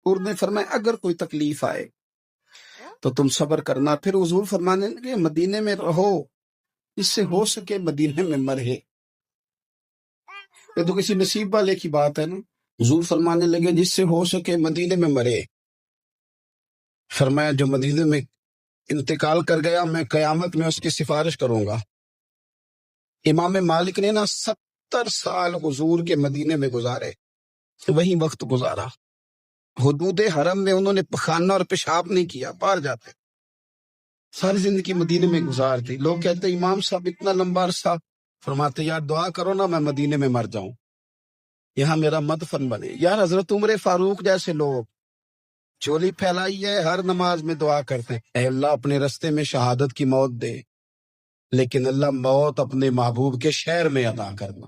اور نے فرمایا اگر کوئی تکلیف آئے تو تم صبر کرنا. پھر حضور فرمانے لگے مدینے میں رہو جس سے ہو سکے مدینے میں مرے. یہ تو کسی نصیب والے کی بات ہے نا. حضور فرمانے لگے جس سے ہو سکے مدینے میں مرے. فرمایا جو مدینے میں انتقال کر گیا میں قیامت میں اس کی سفارش کروں گا. امام مالک نے نا 70 سال حضور کے مدینے میں گزارے، وہی وقت گزارا. حدود حرم میں انہوں نے پخانہ اور پیشاب نہیں کیا، باہر جاتے. ساری زندگی مدینے میں گزار دی. لوگ کہتے امام صاحب اتنا لمبا عرصہ، فرماتے یار دعا کرو نا میں مدینے میں مر جاؤں، یہاں میرا مدفن بنے. یار حضرت عمر فاروق جیسے لوگ چولی پھیلائی ہے، ہر نماز میں دعا کرتے ہیں اے اللہ اپنے رستے میں شہادت کی موت دے، لیکن اللہ موت اپنے محبوب کے شہر میں عطا کرنا.